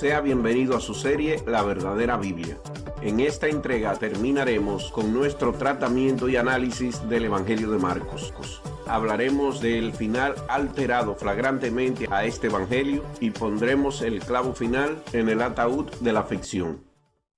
Sea bienvenido a su serie La Verdadera Biblia. En esta entrega terminaremos con nuestro tratamiento y análisis del Evangelio de Marcos. Hablaremos del final alterado flagrantemente a este Evangelio y pondremos el clavo final en el ataúd de la ficción.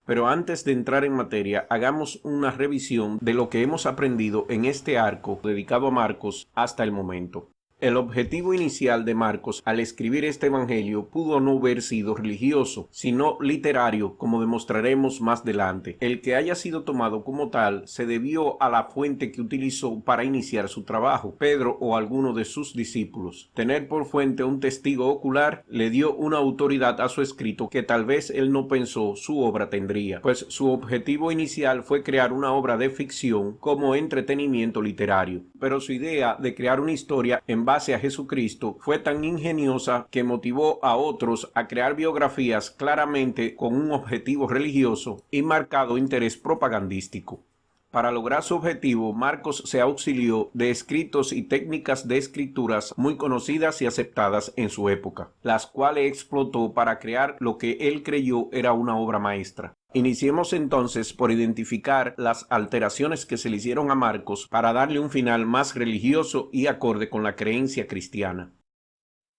Pero antes de entrar en materia, hagamos una revisión de lo que hemos aprendido en este arco dedicado a Marcos hasta el momento. El objetivo inicial de Marcos al escribir este evangelio pudo no haber sido religioso, sino literario, como demostraremos más adelante. El que haya sido tomado como tal se debió a la fuente que utilizó para iniciar su trabajo, Pedro o alguno de sus discípulos. Tener por fuente un testigo ocular le dio una autoridad a su escrito que tal vez él no pensó su obra tendría, pues su objetivo inicial fue crear una obra de ficción como entretenimiento literario, pero su idea de crear una historia en base a Jesucristo fue tan ingeniosa que motivó a otros a crear biografías claramente con un objetivo religioso y marcado interés propagandístico. Para lograr su objetivo, Marcos se auxilió de escritos y técnicas de escrituras muy conocidas y aceptadas en su época, las cuales explotó para crear lo que él creyó era una obra maestra. Iniciemos entonces por identificar las alteraciones que se le hicieron a Marcos para darle un final más religioso y acorde con la creencia cristiana.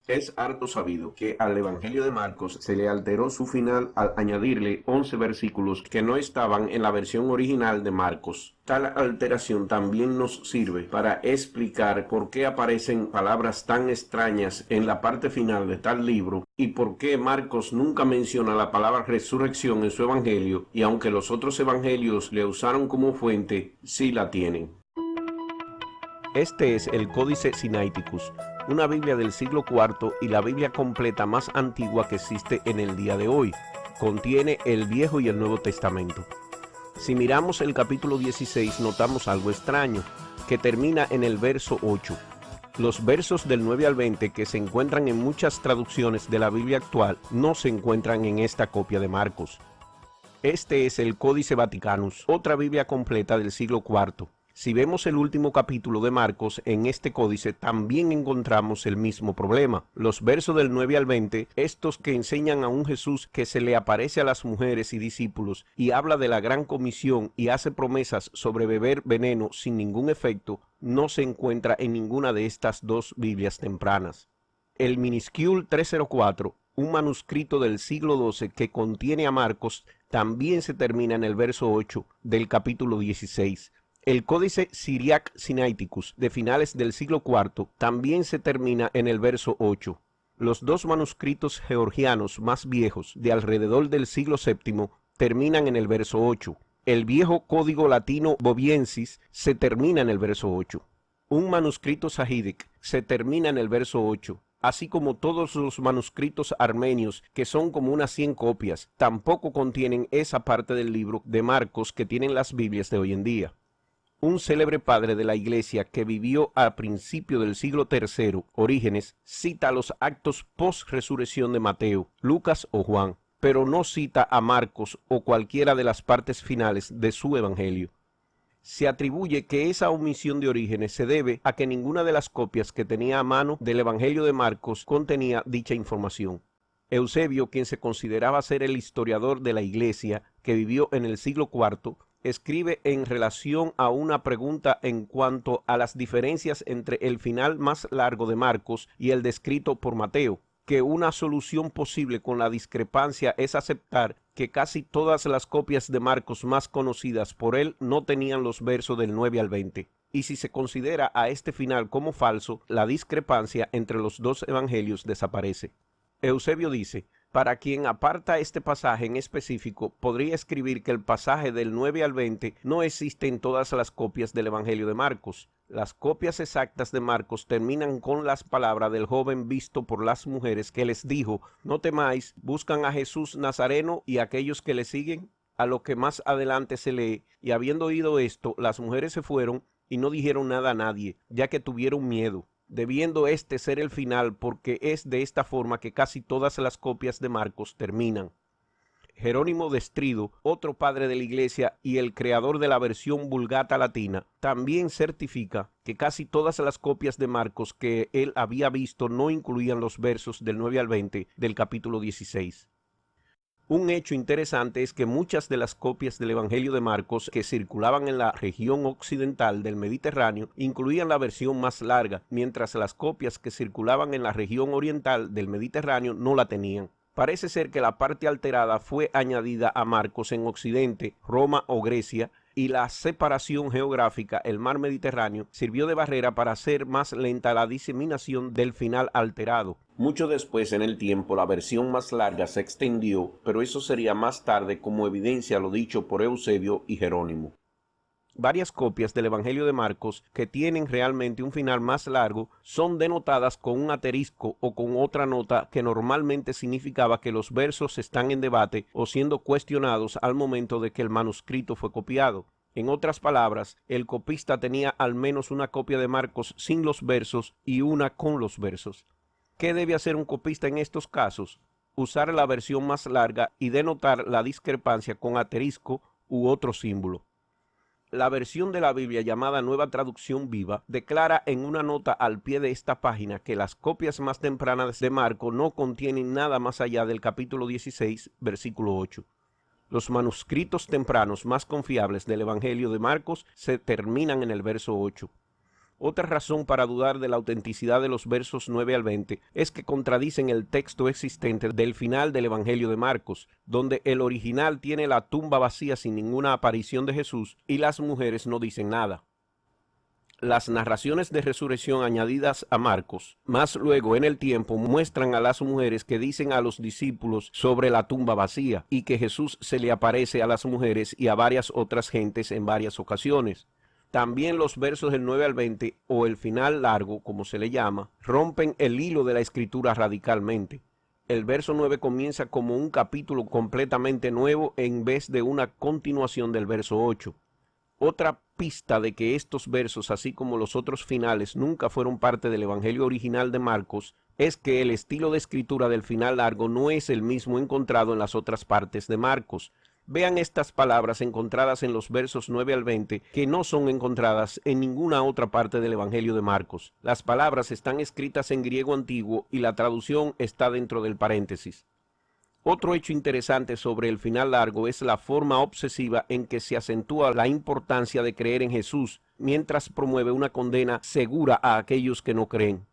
Es harto sabido que al Evangelio de Marcos se le alteró su final al añadirle 11 versículos que no estaban en la versión original de Marcos. Tal alteración también nos sirve para explicar por qué aparecen palabras tan extrañas en la parte final de tal libro y por qué Marcos nunca menciona la palabra resurrección en su Evangelio, y aunque los otros evangelios le usaron como fuente, sí la tienen. Este es el Códice Sinaiticus, una Biblia del siglo IV y la Biblia completa más antigua que existe en el día de hoy. Contiene el Viejo y el Nuevo Testamento. Si miramos el capítulo 16, notamos algo extraño, que termina en el verso 8. Los versos del 9 al 20 que se encuentran en muchas traducciones de la Biblia actual no se encuentran en esta copia de Marcos. Este es el Códice Vaticanus, otra Biblia completa del siglo IV. Si vemos el último capítulo de Marcos, en este códice también encontramos el mismo problema. Los versos del 9 al 20, estos que enseñan a un Jesús que se le aparece a las mujeres y discípulos y habla de la gran comisión y hace promesas sobre beber veneno sin ningún efecto, no se encuentra en ninguna de estas dos Biblias tempranas. El Minuscule 304, un manuscrito del siglo XII que contiene a Marcos, también se termina en el verso 8 del capítulo 16. El Códice Syriac Sinaiticus de finales del siglo IV también se termina en el verso 8. Los dos manuscritos georgianos más viejos de alrededor del siglo VII terminan en el verso 8. El viejo Código Latino Boviensis se termina en el verso 8. Un manuscrito sahidic se termina en el verso 8. Así como todos los manuscritos armenios, que son como unas 100 copias, tampoco contienen esa parte del libro de Marcos que tienen las Biblias de hoy en día. Un célebre padre de la Iglesia que vivió a principio del siglo III, Orígenes, cita los actos post-resurrección de Mateo, Lucas o Juan, pero no cita a Marcos o cualquiera de las partes finales de su evangelio. Se atribuye que esa omisión de Orígenes se debe a que ninguna de las copias que tenía a mano del evangelio de Marcos contenía dicha información. Eusebio, quien se consideraba ser el historiador de la Iglesia que vivió en el siglo IV, escribe en relación a una pregunta en cuanto a las diferencias entre el final más largo de Marcos y el descrito por Mateo, que una solución posible con la discrepancia es aceptar que casi todas las copias de Marcos más conocidas por él no tenían los versos del 9 al 20. Y si se considera a este final como falso, la discrepancia entre los dos evangelios desaparece. Eusebio dice: para quien aparta este pasaje en específico, podría escribir que el pasaje del 9 al 20 no existe en todas las copias del Evangelio de Marcos. Las copias exactas de Marcos terminan con las palabras del joven visto por las mujeres que les dijo: no temáis, buscan a Jesús Nazareno y a aquellos que le siguen. A lo que más adelante se lee: y habiendo oído esto, las mujeres se fueron y no dijeron nada a nadie, ya que tuvieron miedo, debiendo este ser el final, porque es de esta forma que casi todas las copias de Marcos terminan. Jerónimo de Estridó, otro padre de la Iglesia y el creador de la versión Vulgata latina, también certifica que casi todas las copias de Marcos que él había visto no incluían los versos del 9 al 20 del capítulo 16. Un hecho interesante es que muchas de las copias del Evangelio de Marcos que circulaban en la región occidental del Mediterráneo incluían la versión más larga, mientras las copias que circulaban en la región oriental del Mediterráneo no la tenían. Parece ser que la parte alterada fue añadida a Marcos en Occidente, Roma o Grecia, y la separación geográfica, el mar Mediterráneo, sirvió de barrera para hacer más lenta la diseminación del final alterado. Mucho después en el tiempo la versión más larga se extendió, pero eso sería más tarde como evidencia lo dicho por Eusebio y Jerónimo. Varias copias del Evangelio de Marcos que tienen realmente un final más largo son denotadas con un asterisco o con otra nota que normalmente significaba que los versos están en debate o siendo cuestionados al momento de que el manuscrito fue copiado. En otras palabras, el copista tenía al menos una copia de Marcos sin los versos y una con los versos. ¿Qué debe hacer un copista en estos casos? Usar la versión más larga y denotar la discrepancia con asterisco u otro símbolo. La versión de la Biblia llamada Nueva Traducción Viva declara en una nota al pie de esta página que las copias más tempranas de Marcos no contienen nada más allá del capítulo 16, versículo 8. Los manuscritos tempranos más confiables del Evangelio de Marcos se terminan en el verso 8. Otra razón para dudar de la autenticidad de los versos 9 al 20 es que contradicen el texto existente del final del Evangelio de Marcos, donde el original tiene la tumba vacía sin ninguna aparición de Jesús y las mujeres no dicen nada. Las narraciones de resurrección añadidas a Marcos, más luego en el tiempo, muestran a las mujeres que dicen a los discípulos sobre la tumba vacía y que Jesús se le aparece a las mujeres y a varias otras gentes en varias ocasiones. También los versos del 9 al 20, o el final largo, como se le llama, rompen el hilo de la escritura radicalmente. El verso 9 comienza como un capítulo completamente nuevo en vez de una continuación del verso 8. Otra pista de que estos versos, así como los otros finales, nunca fueron parte del Evangelio original de Marcos, es que el estilo de escritura del final largo no es el mismo encontrado en las otras partes de Marcos. Vean estas palabras encontradas en los versos 9 al 20, que no son encontradas en ninguna otra parte del Evangelio de Marcos. Las palabras están escritas en griego antiguo y la traducción está dentro del paréntesis. Otro hecho interesante sobre el final largo es la forma obsesiva en que se acentúa la importancia de creer en Jesús, mientras promueve una condena segura a aquellos que no creen.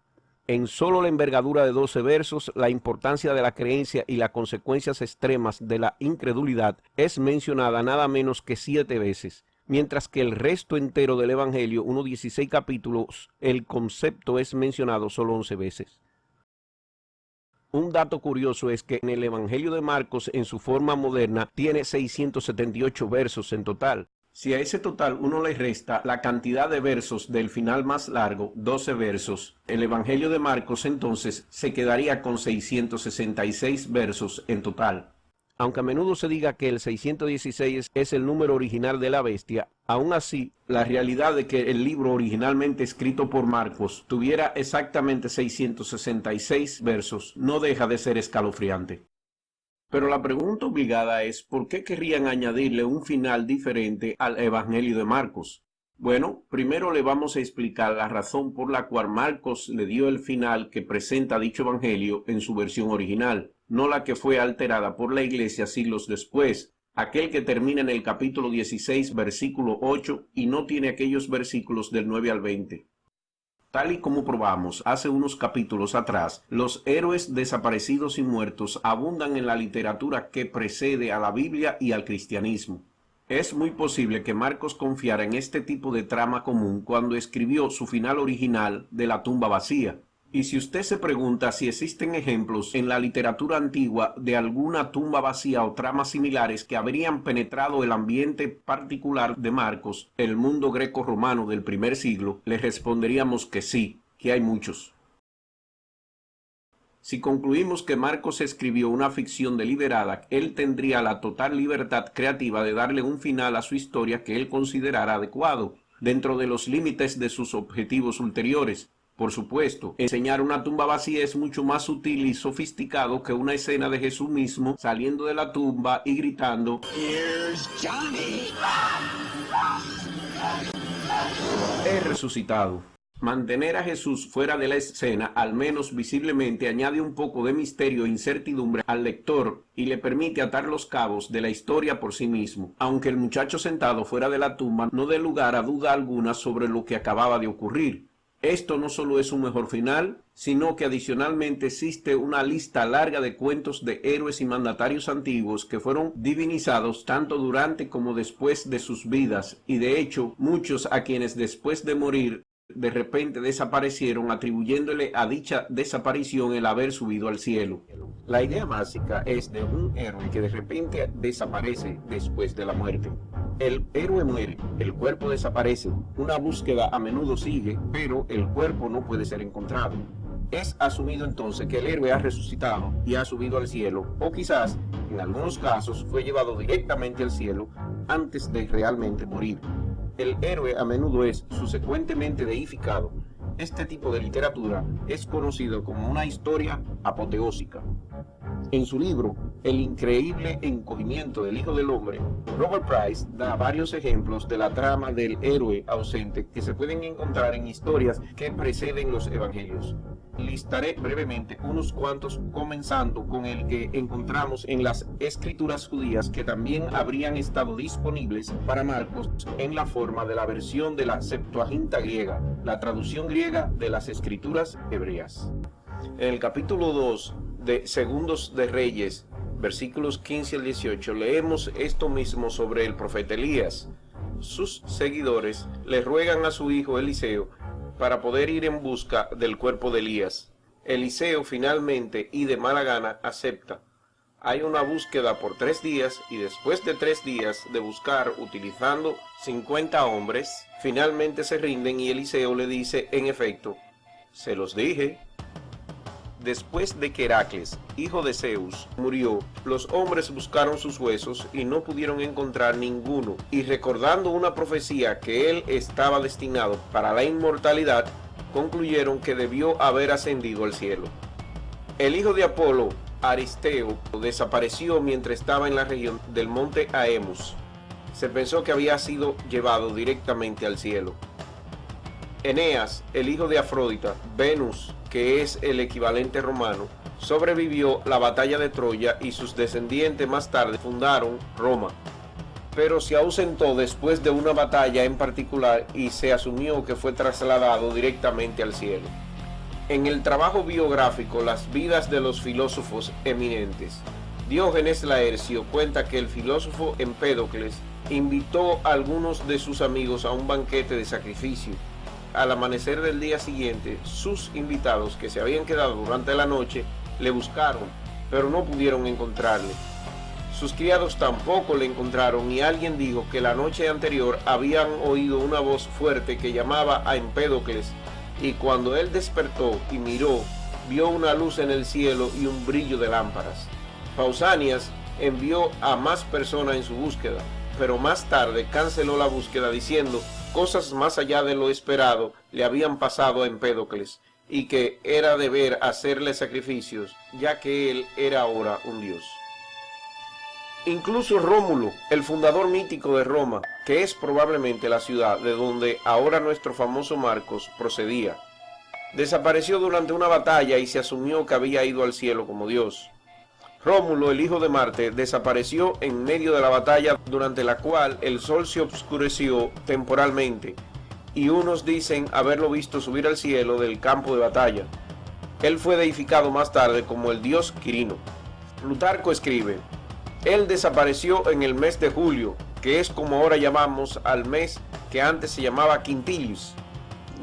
En solo la envergadura de 12 versos, la importancia de la creencia y las consecuencias extremas de la incredulidad es mencionada nada menos que 7 veces, mientras que el resto entero del Evangelio, unos 16 capítulos, el concepto es mencionado solo 11 veces. Un dato curioso es que en el Evangelio de Marcos, en su forma moderna, tiene 678 versos en total. Si a ese total uno le resta la cantidad de versos del final más largo, 12 versos, el Evangelio de Marcos entonces se quedaría con 666 versos en total. Aunque a menudo se diga que el 616 es el número original de la bestia, aún así, la realidad de que el libro originalmente escrito por Marcos tuviera exactamente 666 versos no deja de ser escalofriante. Pero la pregunta obligada es, ¿por qué querrían añadirle un final diferente al Evangelio de Marcos? Bueno, primero le vamos a explicar la razón por la cual Marcos le dio el final que presenta dicho Evangelio en su versión original, no la que fue alterada por la Iglesia siglos después, aquel que termina en el capítulo 16, versículo 8, y no tiene aquellos versículos del 9 al 20. Tal y como probamos hace unos capítulos atrás, los héroes desaparecidos y muertos abundan en la literatura que precede a la Biblia y al cristianismo. Es muy posible que Marcos confiara en este tipo de trama común cuando escribió su final original de la tumba vacía. Y si usted se pregunta si existen ejemplos en la literatura antigua de alguna tumba vacía o tramas similares que habrían penetrado el ambiente particular de Marcos, el mundo greco-romano del primer siglo, le responderíamos que sí, que hay muchos. Si concluimos que Marcos escribió una ficción deliberada, él tendría la total libertad creativa de darle un final a su historia que él considerara adecuado, dentro de los límites de sus objetivos ulteriores. Por supuesto, enseñar una tumba vacía es mucho más sutil y sofisticado que una escena de Jesús mismo saliendo de la tumba y gritando "Here's Johnny. He resucitado". Mantener a Jesús fuera de la escena, al menos visiblemente, añade un poco de misterio e incertidumbre al lector y le permite atar los cabos de la historia por sí mismo, aunque el muchacho sentado fuera de la tumba no dé lugar a duda alguna sobre lo que acababa de ocurrir. Esto no solo es un mejor final, sino que adicionalmente existe una lista larga de cuentos de héroes y mandatarios antiguos que fueron divinizados tanto durante como después de sus vidas, y de hecho muchos a quienes después de morir de repente desaparecieron, atribuyéndole a dicha desaparición el haber subido al cielo. La idea básica es de un héroe que de repente desaparece después de la muerte. El héroe muere, el cuerpo desaparece, una búsqueda a menudo sigue, pero el cuerpo no puede ser encontrado. Es asumido entonces que el héroe ha resucitado y ha subido al cielo, o quizás, en algunos casos, fue llevado directamente al cielo antes de realmente morir. El héroe a menudo es subsecuentemente deificado. Este tipo de literatura es conocido como una historia apoteósica. En su libro, El increíble encogimiento del Hijo del Hombre, Robert Price da varios ejemplos de la trama del héroe ausente que se pueden encontrar en historias que preceden los evangelios. Listaré brevemente unos cuantos, comenzando con el que encontramos en las escrituras judías, que también habrían estado disponibles para Marcos en la forma de la versión de la Septuaginta griega, la traducción griega de las escrituras hebreas. En el capítulo 2 de Segundos de Reyes, versículos 15 al 18, leemos esto mismo sobre el profeta Elías. Sus seguidores le ruegan a su hijo Eliseo para poder ir en busca del cuerpo de Elías. Eliseo finalmente y de mala gana acepta. Hay una búsqueda por 3 días y después de 3 días de buscar utilizando 50 hombres, finalmente se rinden y Eliseo le dice, en efecto, se los dije. Después de que Heracles, hijo de Zeus, murió, los hombres buscaron sus huesos y no pudieron encontrar ninguno, y recordando una profecía que él estaba destinado para la inmortalidad, concluyeron que debió haber ascendido al cielo. El hijo de Apolo, Aristeo, desapareció mientras estaba en la región del monte Haemus. Se pensó que había sido llevado directamente al cielo. Eneas, el hijo de Afrodita, Venus, que es el equivalente romano, sobrevivió la batalla de Troya y sus descendientes más tarde fundaron Roma, pero se ausentó después de una batalla en particular y se asumió que fue trasladado directamente al cielo. En el trabajo biográfico Las vidas de los filósofos eminentes, Diógenes Laercio cuenta que el filósofo Empédocles invitó a algunos de sus amigos a un banquete de sacrificio. Al amanecer del día siguiente, sus invitados que se habían quedado durante la noche le buscaron, pero no pudieron encontrarle. Sus criados tampoco le encontraron y alguien dijo que la noche anterior habían oído una voz fuerte que llamaba a Empédocles, y cuando él despertó y miró, vio una luz en el cielo y un brillo de lámparas. Pausanias envió a más personas en su búsqueda, pero más tarde canceló la búsqueda diciendo cosas más allá de lo esperado le habían pasado a Empédocles y que era deber hacerle sacrificios, ya que él era ahora un dios. Incluso Rómulo, el fundador mítico de Roma, que es probablemente la ciudad de donde ahora nuestro famoso Marcos procedía, desapareció durante una batalla y se asumió que había ido al cielo como dios. Rómulo, el hijo de Marte, desapareció en medio de la batalla durante la cual el sol se oscureció temporalmente, y unos dicen haberlo visto subir al cielo del campo de batalla. Él fue deificado más tarde como el dios Quirino. Plutarco escribe, él desapareció en el mes de julio, que es como ahora llamamos al mes que antes se llamaba Quintilius,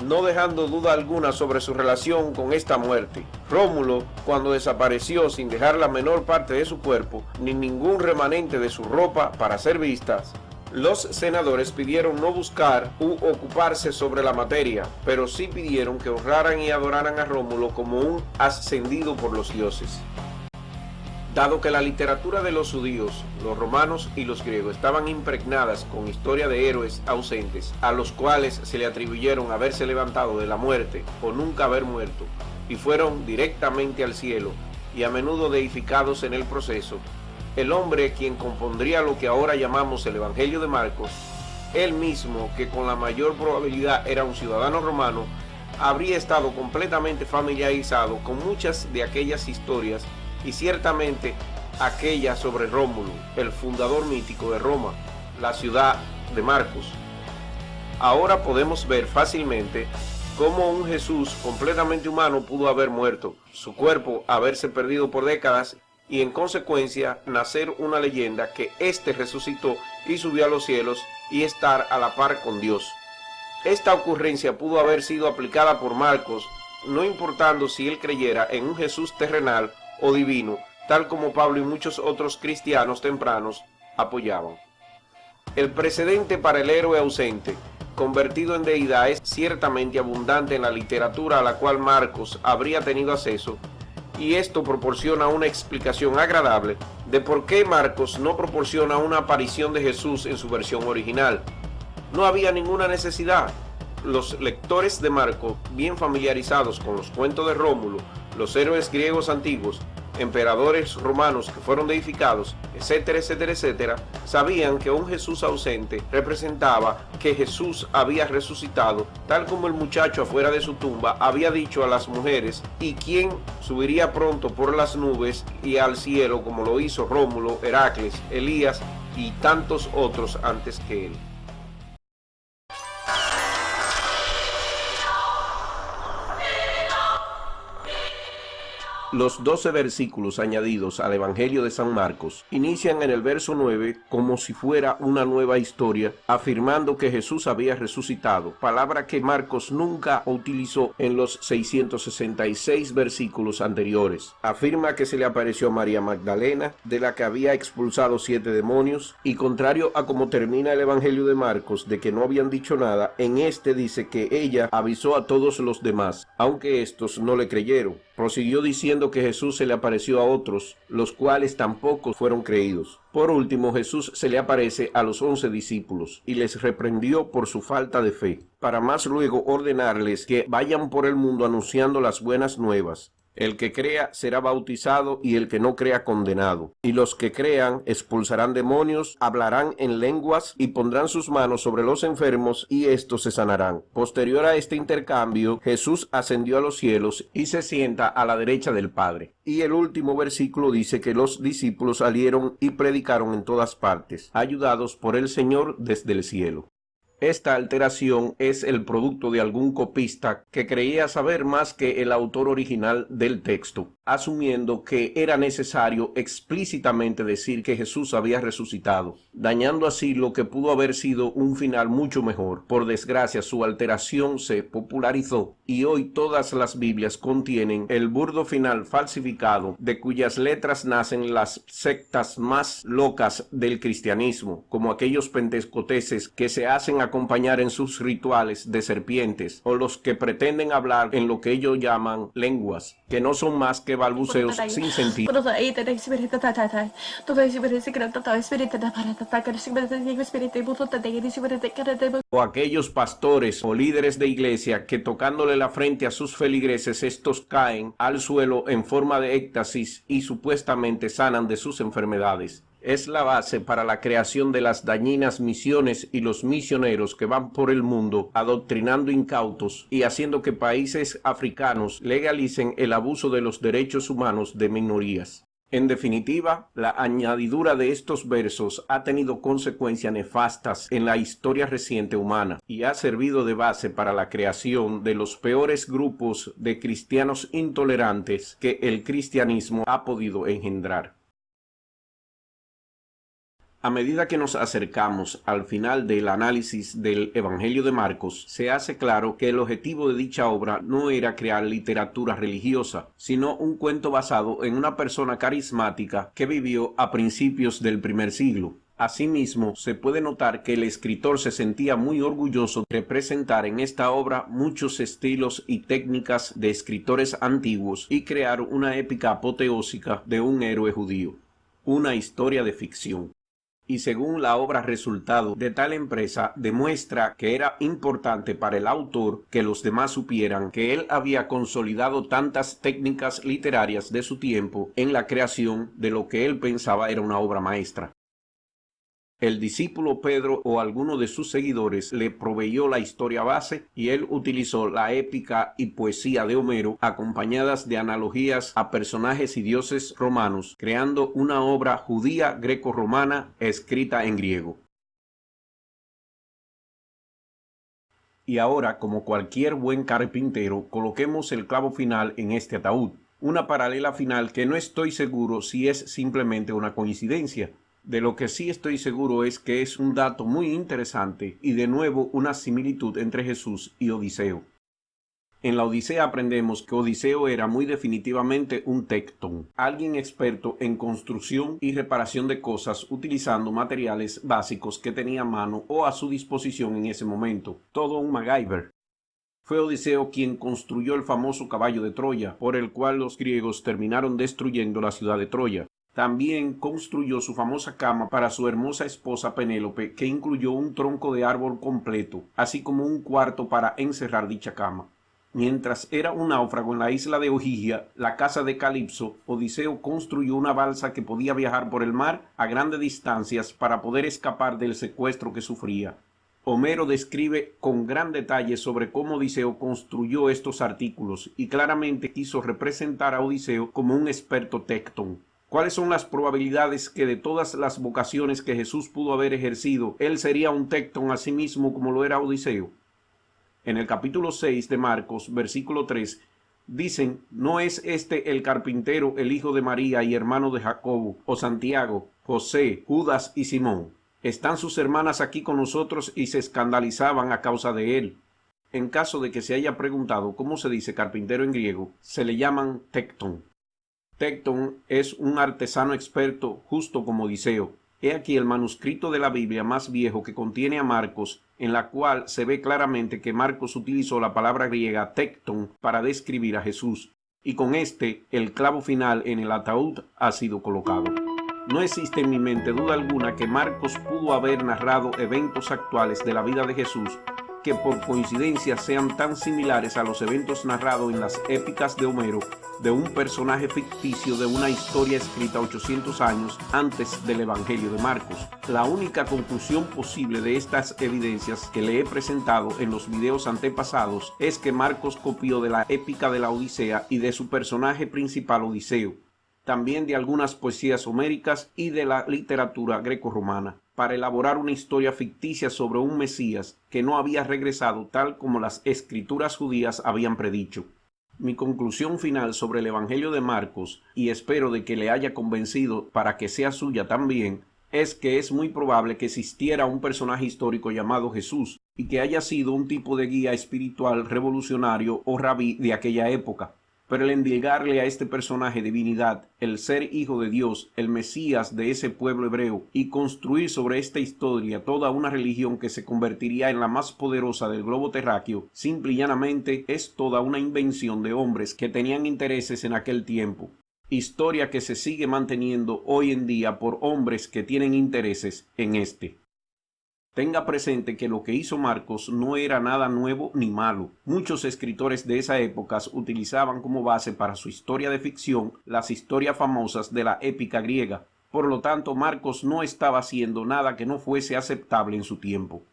no dejando duda alguna sobre su relación con esta muerte. Rómulo, cuando desapareció sin dejar la menor parte de su cuerpo, ni ningún remanente de su ropa para ser vistas, los senadores pidieron no buscar u ocuparse sobre la materia, pero sí pidieron que honraran y adoraran a Rómulo como un ascendido por los dioses. Dado que la literatura de los judíos, los romanos y los griegos estaban impregnadas con historia de héroes ausentes, a los cuales se le atribuyeron haberse levantado de la muerte o nunca haber muerto, y fueron directamente al cielo, y a menudo deificados en el proceso, el hombre quien compondría lo que ahora llamamos el Evangelio de Marcos, él mismo, que con la mayor probabilidad era un ciudadano romano, habría estado completamente familiarizado con muchas de aquellas historias y ciertamente aquella sobre Rómulo, el fundador mítico de Roma, la ciudad de Marcos. Ahora podemos ver fácilmente cómo un Jesús completamente humano pudo haber muerto, su cuerpo haberse perdido por décadas y en consecuencia nacer una leyenda que éste resucitó y subió a los cielos y estar a la par con Dios. Esta ocurrencia pudo haber sido aplicada por Marcos, no importando si él creyera en un Jesús terrenal o divino, tal como Pablo y muchos otros cristianos tempranos apoyaban. El precedente para el héroe ausente, convertido en deidad, es ciertamente abundante en la literatura a la cual Marcos habría tenido acceso, y esto proporciona una explicación agradable de por qué Marcos no proporciona una aparición de Jesús en su versión original. No había ninguna necesidad. Los lectores de Marcos, bien familiarizados con los cuentos de Rómulo, los héroes griegos antiguos, emperadores romanos que fueron deificados, etcétera, etcétera, etcétera, sabían que un Jesús ausente representaba que Jesús había resucitado, tal como el muchacho afuera de su tumba había dicho a las mujeres, y quien subiría pronto por las nubes y al cielo, como lo hizo Rómulo, Heracles, Elías y tantos otros antes que él. Los 12 versículos añadidos al Evangelio de San Marcos inician en el verso 9 como si fuera una nueva historia, afirmando que Jesús había resucitado, palabra que Marcos nunca utilizó en los 666 versículos anteriores. Afirma que se le apareció a María Magdalena, de la que había expulsado 7 demonios, y contrario a como termina el Evangelio de Marcos, de que no habían dicho nada, en este dice que ella avisó a todos los demás, aunque estos no le creyeron. Prosiguió diciendo que Jesús se le apareció a otros, los cuales tampoco fueron creídos. Por último, Jesús se le aparece a los 11 discípulos y les reprendió por su falta de fe, para más luego ordenarles que vayan por el mundo anunciando las buenas nuevas. El que crea será bautizado y el que no crea condenado. Y los que crean expulsarán demonios, hablarán en lenguas y pondrán sus manos sobre los enfermos y estos se sanarán. Posterior a este intercambio, Jesús ascendió a los cielos y se sienta a la derecha del Padre. Y el último versículo dice que los discípulos salieron y predicaron en todas partes, ayudados por el Señor desde el cielo. Esta alteración es el producto de algún copista que creía saber más que el autor original del texto, asumiendo que era necesario explícitamente decir que Jesús había resucitado, dañando así lo que pudo haber sido un final mucho mejor. Por desgracia, su alteración se popularizó y hoy todas las Biblias contienen el burdo final falsificado de cuyas letras nacen las sectas más locas del cristianismo, como aquellos pentecostales que se hacen acompañar en sus rituales de serpientes, o los que pretenden hablar en lo que ellos llaman lenguas, que no son más que balbuceos sin sentido. O aquellos pastores o líderes de iglesia que tocándole la frente a sus feligreses, estos caen al suelo en forma de éxtasis y supuestamente sanan de sus enfermedades. Es la base para la creación de las dañinas misiones y los misioneros que van por el mundo adoctrinando incautos y haciendo que países africanos legalicen el abuso de los derechos humanos de minorías. En definitiva, la añadidura de estos versos ha tenido consecuencias nefastas en la historia reciente humana y ha servido de base para la creación de los peores grupos de cristianos intolerantes que el cristianismo ha podido engendrar. A medida que nos acercamos al final del análisis del Evangelio de Marcos, se hace claro que el objetivo de dicha obra no era crear literatura religiosa, sino un cuento basado en una persona carismática que vivió a principios del primer siglo. Asimismo, se puede notar que el escritor se sentía muy orgulloso de presentar en esta obra muchos estilos y técnicas de escritores antiguos y crear una épica apoteósica de un héroe judío, una historia de ficción. Y según la obra resultado de tal empresa, demuestra que era importante para el autor que los demás supieran que él había consolidado tantas técnicas literarias de su tiempo en la creación de lo que él pensaba era una obra maestra. El discípulo Pedro o alguno de sus seguidores le proveyó la historia base y él utilizó la épica y poesía de Homero acompañadas de analogías a personajes y dioses romanos, creando una obra judía greco-romana escrita en griego. Y ahora, como cualquier buen carpintero, coloquemos el clavo final en este ataúd. Una paralela final que no estoy seguro si es simplemente una coincidencia. De lo que sí estoy seguro es que es un dato muy interesante y de nuevo una similitud entre Jesús y Odiseo. En la Odisea aprendemos que Odiseo era muy definitivamente un tectón, alguien experto en construcción y reparación de cosas utilizando materiales básicos que tenía a mano o a su disposición en ese momento, todo un MacGyver. Fue Odiseo quien construyó el famoso caballo de Troya, por el cual los griegos terminaron destruyendo la ciudad de Troya. También construyó su famosa cama para su hermosa esposa Penélope, que incluyó un tronco de árbol completo, así como un cuarto para encerrar dicha cama. Mientras era un náufrago en la isla de Ogygia, la casa de Calipso, Odiseo construyó una balsa que podía viajar por el mar a grandes distancias para poder escapar del secuestro que sufría. Homero describe con gran detalle sobre cómo Odiseo construyó estos artículos y claramente quiso representar a Odiseo como un experto tectón. ¿Cuáles son las probabilidades que de todas las vocaciones que Jesús pudo haber ejercido, él sería un tectón a sí mismo como lo era Odiseo? En el capítulo 6 de Marcos, versículo 3, dicen, ¿no es este el carpintero, el hijo de María y hermano de Jacobo, o Santiago, José, Judas y Simón? Están sus hermanas aquí con nosotros y se escandalizaban a causa de él. En caso de que se haya preguntado cómo se dice carpintero en griego, se le llaman tectón. Tectón es un artesano experto justo como Odiseo. He aquí el manuscrito de la Biblia más viejo que contiene a Marcos, en la cual se ve claramente que Marcos utilizó la palabra griega tectón para describir a Jesús, y con el clavo final en el ataúd ha sido colocado. No existe en mi mente duda alguna que Marcos pudo haber narrado eventos actuales de la vida de Jesús que por coincidencia sean tan similares a los eventos narrados en las épicas de Homero, de un personaje ficticio de una historia escrita 800 años antes del Evangelio de Marcos. La única conclusión posible de estas evidencias que le he presentado en los videos antepasados es que Marcos copió de la épica de la Odisea y de su personaje principal Odiseo, también de algunas poesías homéricas y de la literatura grecorromana, para elaborar una historia ficticia sobre un Mesías que no había regresado tal como las escrituras judías habían predicho. Mi conclusión final sobre el Evangelio de Marcos, y espero de que le haya convencido para que sea suya también, es que es muy probable que existiera un personaje histórico llamado Jesús, y que haya sido un tipo de guía espiritual revolucionario o rabí de aquella época. Pero el endilgarle a este personaje divinidad, el ser hijo de Dios, el Mesías de ese pueblo hebreo, y construir sobre esta historia toda una religión que se convertiría en la más poderosa del globo terráqueo, simple y llanamente es toda una invención de hombres que tenían intereses en aquel tiempo. Historia que se sigue manteniendo hoy en día por hombres que tienen intereses en este. Tenga presente que lo que hizo Marcos no era nada nuevo ni malo. Muchos escritores de esa época utilizaban como base para su historia de ficción las historias famosas de la épica griega. Por lo tanto, Marcos no estaba haciendo nada que no fuese aceptable en su tiempo.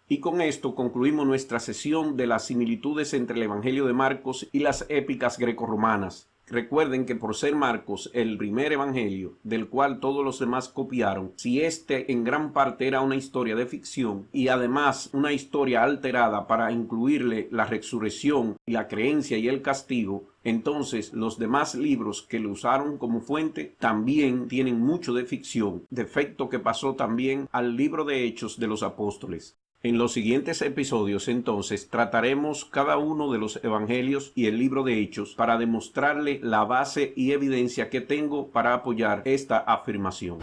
Y con esto concluimos nuestra sesión de las similitudes entre el Evangelio de Marcos y las épicas grecorromanas. Recuerden que por ser Marcos el primer evangelio del cual todos los demás copiaron, si este en gran parte era una historia de ficción y además una historia alterada para incluirle la resurrección y la creencia y el castigo, entonces los demás libros que lo usaron como fuente también tienen mucho de ficción, defecto que pasó también al libro de Hechos de los Apóstoles. En los siguientes episodios, entonces, trataremos cada uno de los evangelios y el libro de Hechos para demostrarle la base y evidencia que tengo para apoyar esta afirmación.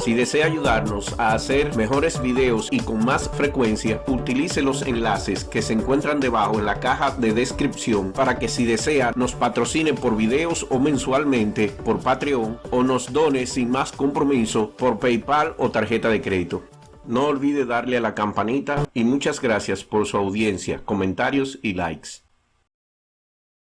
Si desea ayudarnos a hacer mejores videos y con más frecuencia, utilice los enlaces que se encuentran debajo en la caja de descripción para que si desea nos patrocine por videos o mensualmente por Patreon o nos done sin más compromiso por PayPal o tarjeta de crédito. No olvide darle a la campanita y muchas gracias por su audiencia, comentarios y likes.